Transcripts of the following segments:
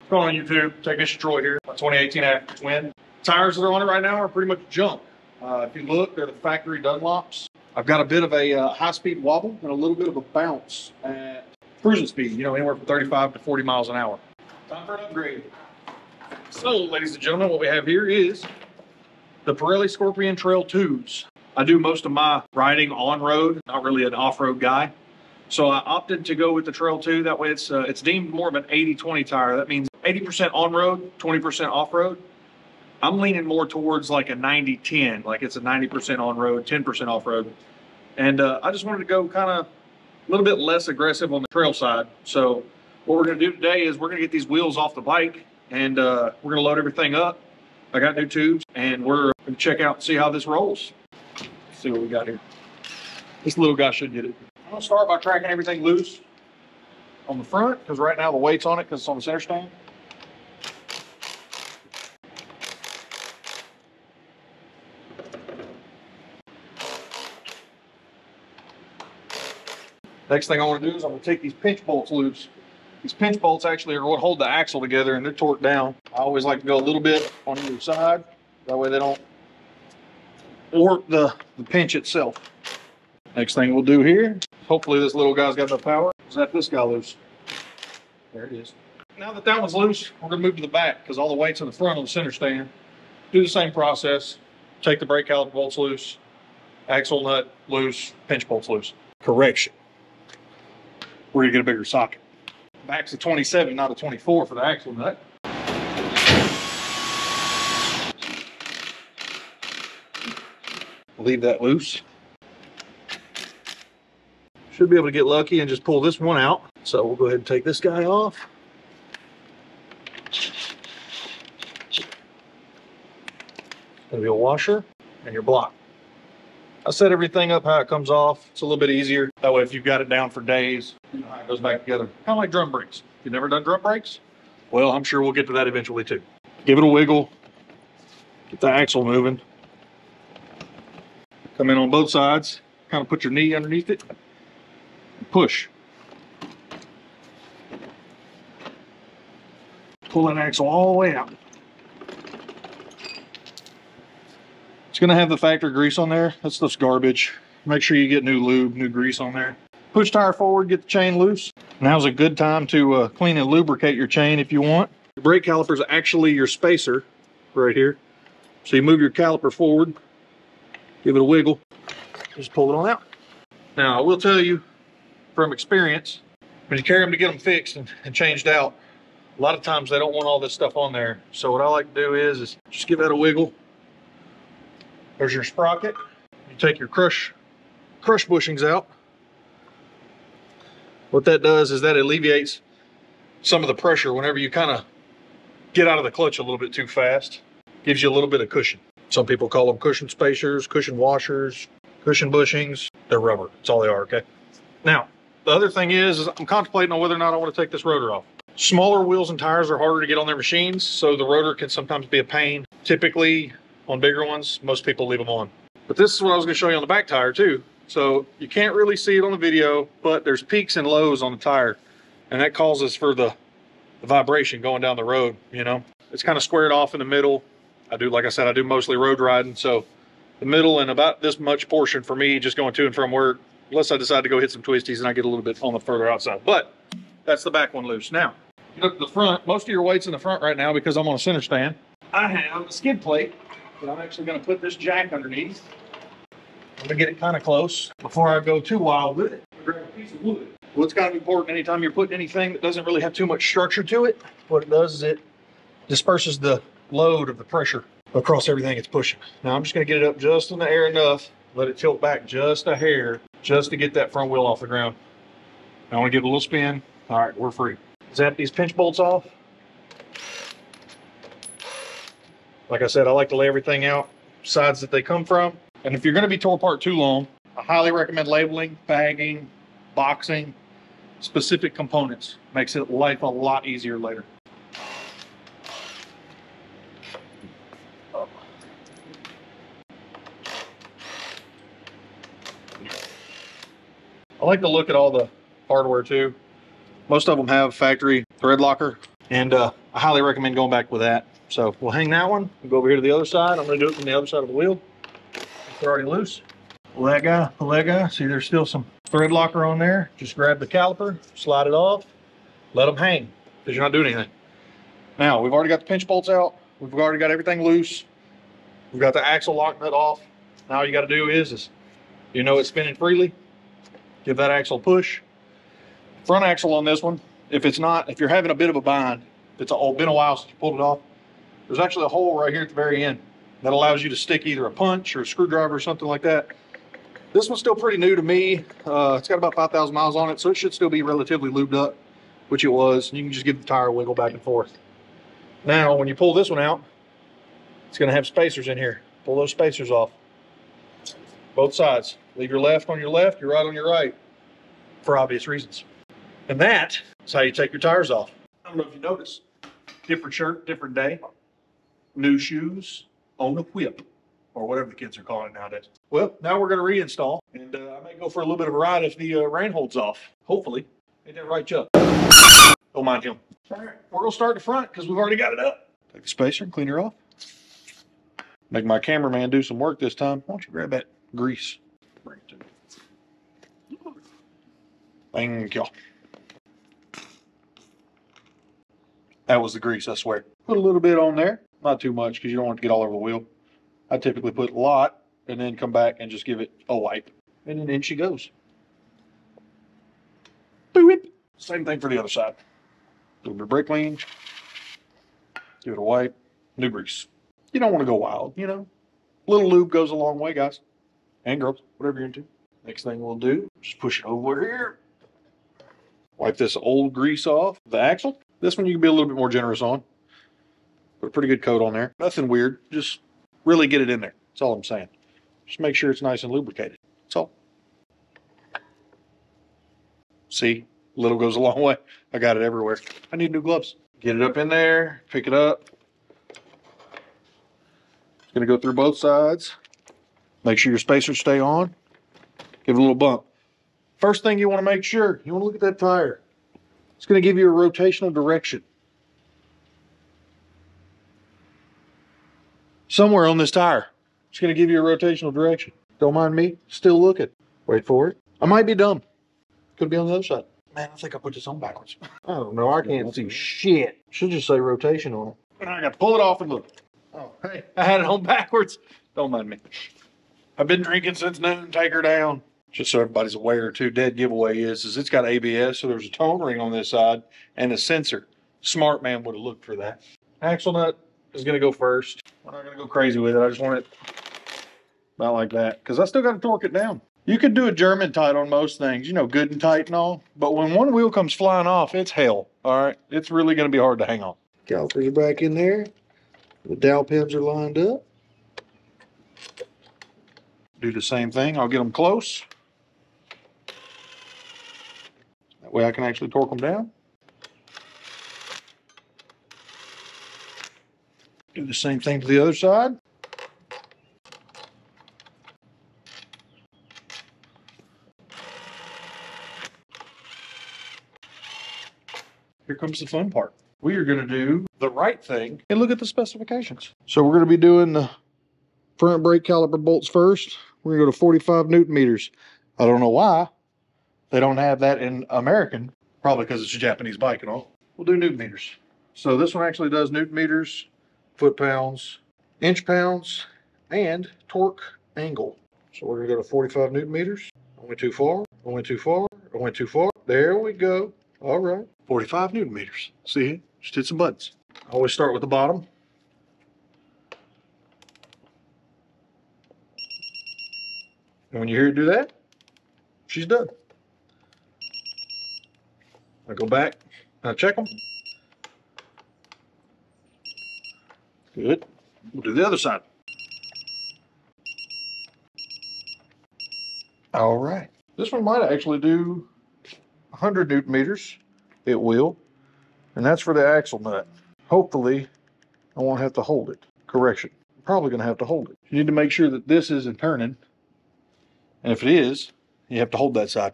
What's going on YouTube? Technician Troy here. My 2018 Acura Twin. Tires that are on it right now are pretty much junk. If you look, they're the factory Dunlops. I've got a bit of a high-speed wobble and a little bit of a bounce at cruising speed, you know, anywhere from 35 to 40 miles an hour. Time for an upgrade. So, ladies and gentlemen, what we have here is the Pirelli Scorpion Trail 2s. I do most of my riding on-road, not really an off-road guy. So I opted to go with the Trail 2. That way it's deemed more of an 80-20 tire. That means 80% on-road, 20% off-road. I'm leaning more towards like a 90-10, like it's a 90% on-road, 10% off-road. And I just wanted to go kind of a little bit less aggressive on the trail side. So what we're going to do today is we're going to get these wheels off the bike and we're going to load everything up. I got new tubes and we're going to check out and see how this rolls. Let's see what we got here. This little guy should get it. I'm going to start by tracking everything loose on the front because right now the weight's on it because it's on the center stand. Next thing I want to do is I'm going to take these pinch bolts loose. These pinch bolts actually are what hold the axle together and they're torqued down. I always like to go a little bit on either side. That way they don't warp the pinch itself. Next thing we'll do here, hopefully this little guy's got enough power. Zap this guy loose. There it is. Now that that one's loose, we're going to move to the back because all the weight's in the front on the center stand. Do the same process. Take the brake caliper bolts loose. Axle nut loose. Pinch bolts loose. Correction. We're going to get a bigger socket. Back's a 27, not a 24 for the axle nut. Leave that loose. Should be able to get lucky and just pull this one out. So we'll go ahead and take this guy off. Gonna be a washer and your block. I set everything up how it comes off. It's a little bit easier. That way if you've got it down for days, you know how it goes back together. Kind of like drum brakes. If you've never done drum brakes, well, I'm sure we'll get to that eventually too. Give it a wiggle. Get the axle moving. Come in on both sides. Kind of put your knee underneath it. Push. Pull that axle all the way out. It's going to have the factory grease on there. That's just garbage. Make sure you get new lube, new grease on there. Push tire forward, get the chain loose. Now's a good time to clean and lubricate your chain if you want. The brake caliper is actually your spacer right here. So you move your caliper forward, give it a wiggle, just pull it on out. Now I will tell you from experience, when you carry them to get them fixed and changed out, a lot of times they don't want all this stuff on there. So what I like to do is just give that a wiggle. There's your sprocket. You take your crush bushings out. What that does is that alleviates some of the pressure whenever you kind of get out of the clutch a little bit too fast. Gives you a little bit of cushion. Some people call them cushion spacers, cushion washers, cushion bushings. They're rubber. That's all they are, okay? Now, the other thing is I'm contemplating on whether or not I want to take this rotor off. Smaller wheels and tires are harder to get on their machines, so the rotor can sometimes be a pain. Typically, on bigger ones, most people leave them on. But this is what I was going to show you on the back tire too. So you can't really see it on the video, but there's peaks and lows on the tire. And that causes for the vibration going down the road, you know. It's kind of squared off in the middle. Like I said, I do mostly road riding. So the middle and about this much portion for me just going to and from work, unless I decide to go hit some twisties and I get a little bit on the further outside. But that's the back one loose. Now, you look at the front, most of your weight's in the front right now because I'm on a center stand. I have a skid plate. But I'm actually going to put this jack underneath. I'm going to get it kind of close before I go too wild with it. Grab a piece of wood. What's kind of important anytime you're putting anything that doesn't really have too much structure to it, what it does is it disperses the load of the pressure across everything it's pushing. Now I'm just going to get it up just in the air enough, let it tilt back just a hair, just to get that front wheel off the ground. I want to give it a little spin. All right, we're free. Zap these pinch bolts off. Like I said, I like to lay everything out sides that they come from. And if you're going to be tore apart too long, I highly recommend labeling, bagging, boxing, specific components. Makes it life a lot easier later. I like to look at all the hardware too. Most of them have factory thread locker. And I highly recommend going back with that. So we'll hang that one. We'll go over here to the other side. I'm going to do it from the other side of the wheel. It's already loose. Pull that guy, pull that guy. See, there's still some thread locker on there. Just grab the caliper, slide it off, let them hang because you're not doing anything. Now, we've already got the pinch bolts out. We've already got everything loose. We've got the axle lock nut off. Now all you got to do is you know it's spinning freely. Give that axle a push. Front axle on this one, if you're having a bit of a bind, it's been a while since you pulled it off, there's actually a hole right here at the very end that allows you to stick either a punch or a screwdriver or something like that. This one's still pretty new to me. It's got about 5,000 miles on it, so it should still be relatively lubed up, which it was. You can just give the tire a wiggle back and forth. Now, when you pull this one out, it's going to have spacers in here. Pull those spacers off. Both sides. Leave your left on your left, your right on your right, for obvious reasons. And that is how you take your tires off. I don't know if you noticed. Different shirt, different day. New shoes on a whip, or whatever the kids are calling it nowadays. Well, now we're going to reinstall, and I may go for a little bit of a ride if the rain holds off. Hopefully. Ain't that right, Chuck? Don't mind him. All right, we're going to start the front because we've already got it up. Take the spacer and clean her off. Make my cameraman do some work this time. Why don't you grab that grease? Bring it to me. Thank you. That was the grease, I swear. Put a little bit on there. Not too much because you don't want it to get all over the wheel. I typically put a lot and then come back and just give it a wipe. And then in she goes. Boop. Same thing for the other side. A little bit of brake clean. Give it a wipe. New grease. You don't want to go wild, you know. Little lube goes a long way, guys. And girls, whatever you're into. Next thing we'll do, just push it over here. Wipe this old grease off the axle. This one you can be a little bit more generous on. Put a pretty good coat on there. Nothing weird. Just really get it in there. That's all I'm saying. Just make sure it's nice and lubricated. That's all. See, little goes a long way. I got it everywhere. I need new gloves. Get it up in there. Pick it up. It's going to go through both sides. Make sure your spacers stay on. Give it a little bump. First thing you want to make sure, you want to look at that tire. It's going to give you a rotational direction. Somewhere on this tire, it's going to give you a rotational direction. Don't mind me, still looking. Wait for it. I might be dumb. Could be on the other side. Man, I think I put this on backwards. I don't know, I can't see shit. Should just say rotation on it. I got to pull it off and look. Oh, hey, I had it on backwards. Don't mind me. I've been drinking since noon, take her down. Just so everybody's aware, too, dead giveaway is it's got ABS, so there's a tone ring on this side and a sensor. Smart man would have looked for that. Axle nut is going to go first. We're not going to go crazy with it. I just want it about like that because I still got to torque it down. You could do a German tight on most things, you know, good and tight and all. But when one wheel comes flying off, it's hell, all right? It's really going to be hard to hang on. Calipers are back in there. The dowel pins are lined up. Do the same thing. I'll get them close. That way I can actually torque them down. Do the same thing to the other side. Here comes the fun part. We are going to do the right thing and look at the specifications. So we're going to be doing the front brake caliper bolts first. We're going to go to 45 Newton meters. I don't know why they don't have that in American. Probably because it's a Japanese bike and all. We'll do Newton meters. So this one actually does Newton meters, foot pounds, inch pounds, and torque angle. So we're going to go to 45 Newton meters. I went too far. I went too far. I went too far. There we go. All right. 45 Newton meters. See, just hit some buttons. I always start with the bottom. And when you hear it do that, she's done. I go back, I check them. Good. We'll do the other side. All right. This one might actually do 100 Newton meters. It will. And that's for the axle nut. Hopefully, I won't have to hold it. Correction. I'm probably going to have to hold it. You need to make sure that this isn't turning. And if it is, you have to hold that side.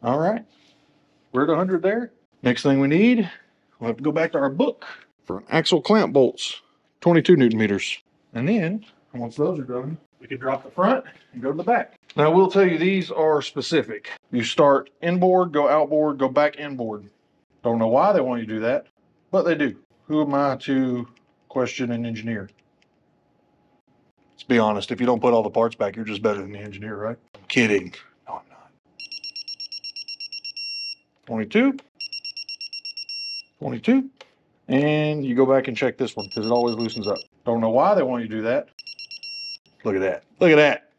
All right. We're at 100 there. Next thing we need, we'll have to go back to our book for axle clamp bolts, 22 Newton meters. And then, once those are done, we can drop the front and go to the back. Now, I will tell you, these are specific. You start inboard, go outboard, go back inboard. Don't know why they want you to do that, but they do. Who am I to question an engineer? Let's be honest, if you don't put all the parts back, you're just better than the engineer, right? I'm kidding. No, I'm not. 22. 22. And you go back and check this one because it always loosens up. Don't know why they want you to do that. Look at that. Look at that.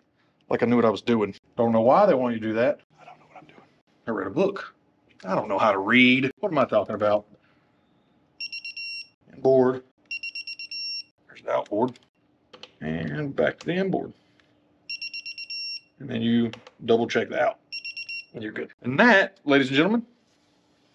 Like I knew what I was doing. Don't know why they want you to do that. I don't know what I'm doing. I read a book. I don't know how to read. What am I talking about? Inboard. There's the outboard. And back to the inboard. And then you double check the out. And you're good. And that, ladies and gentlemen,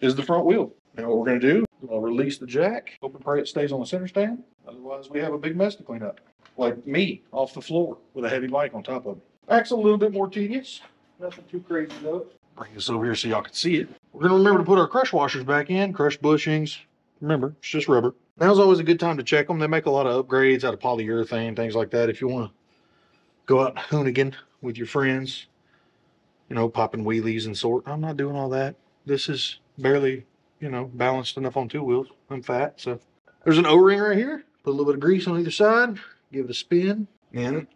is the front wheel. Now what we're going to do, we'll release the jack. Hope and pray it stays on the center stand. Otherwise we have a big mess to clean up. Like me, off the floor with a heavy bike on top of it. Back's a little bit more tedious. Nothing too crazy though. Bring this over here so y'all can see it. We're going to remember to put our crush washers back in. Crush bushings. Remember, it's just rubber. Now's always a good time to check them. They make a lot of upgrades out of polyurethane, things like that. If you want to go out and hoonigan with your friends, you know, popping wheelies and sort. I'm not doing all that. This is barely, you know, balanced enough on two wheels. I'm fat, so. There's an O-ring right here. Put a little bit of grease on either side. Give it a spin. And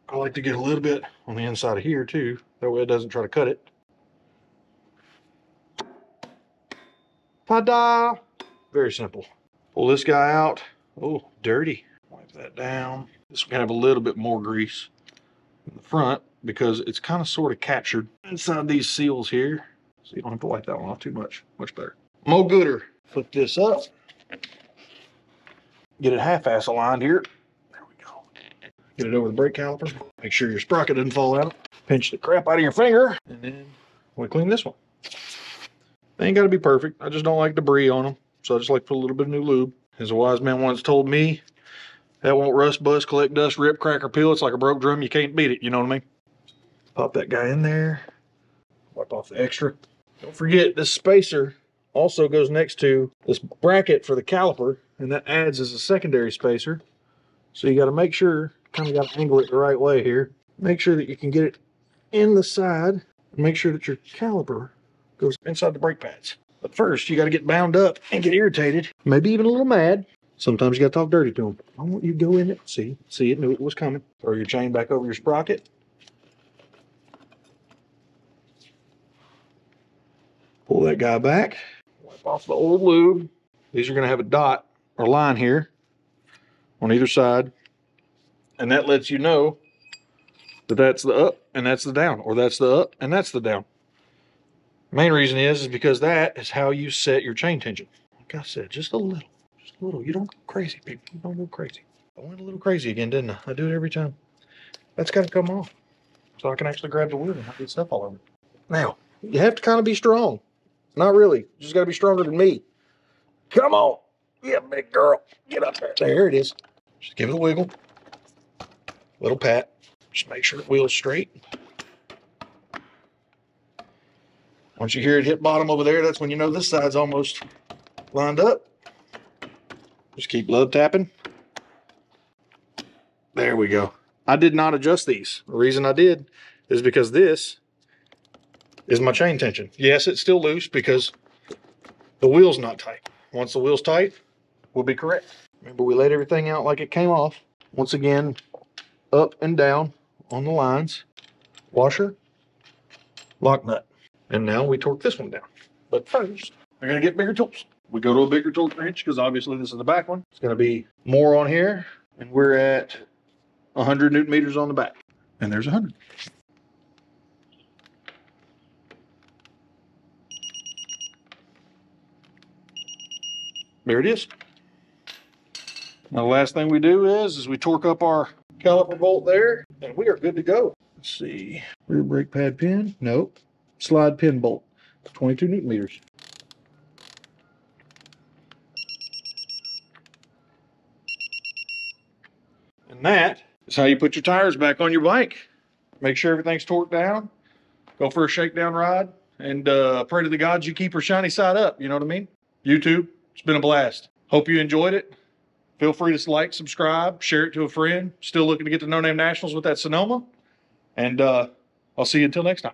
I like to get a little bit on the inside of here too. That way it doesn't try to cut it. Ta-da! Very simple. Pull this guy out. Oh, dirty. Wipe that down. This one can have a little bit more grease in the front because it's kind of sort of captured inside these seals here. So you don't have to wipe that one off too much. Much better. Mo gooder. Flip this up. Get it half-ass aligned here. There we go. Get it over the brake caliper. Make sure your sprocket doesn't fall out. Pinch the crap out of your finger. And then we clean this one. They ain't got to be perfect. I just don't like debris on them. So I just like to put a little bit of new lube. As a wise man once told me, that won't rust, bust, collect dust, rip, crack, or peel. It's like a broke drum. You can't beat it. You know what I mean? Pop that guy in there. Wipe off the extra. Don't forget, this spacer also goes next to this bracket for the caliper, and that adds as a secondary spacer. So you got to make sure, kind of got to angle it the right way here. Make sure that you can get it in the side. And make sure that your caliper goes inside the brake pads. But first, you got to get bound up and get irritated, maybe even a little mad. Sometimes you got to talk dirty to them. I want you to go in it, see it, knew it was coming. Throw your chain back over your sprocket. Pull that guy back. Wipe off the old lube. These are going to have a dot or line here on either side. And that lets you know that that's the up and that's the down, or that's the up and that's the down. Main reason is because that is how you set your chain tension. Like I said, just a little. Just a little. You don't go crazy, people. You don't go crazy. I went a little crazy again, didn't I? I do it every time. That's got to come off so I can actually grab the wheel and not get stuff all over. Now, you have to kind of be strong. Not really. You just got to be stronger than me. Come on. Yeah, big girl. Get up there. There it is. Just give it a wiggle. Little pat. Just make sure the wheel's straight. Once you hear it hit bottom over there, that's when you know this side's almost lined up. Just keep love tapping. There we go. I did not adjust these. The reason I did is because this is my chain tension. Yes, it's still loose because the wheel's not tight. Once the wheel's tight, we'll be correct. Remember, we laid everything out like it came off. Once again, up and down on the lines. Washer, lock nut. And now we torque this one down. But first, we're going to get bigger tools. We go to a bigger torque wrench because obviously this is the back one. It's going to be more on here. And we're at 100 Newton meters on the back. And there's 100. There it is. Now the last thing we do is we torque up our caliper bolt there. And we are good to go. Let's see. Rear brake pad pin. Nope. Slide pin bolt, 22 Newton meters. And that is how you put your tires back on your bike. Make sure everything's torqued down. Go for a shakedown ride. and pray to the gods you keep her shiny side up. You know what I mean? YouTube, it's been a blast. Hope you enjoyed it. Feel free to like, subscribe, share it to a friend. Still looking to get to No Name Nationals with that Sonoma. And I'll see you until next time.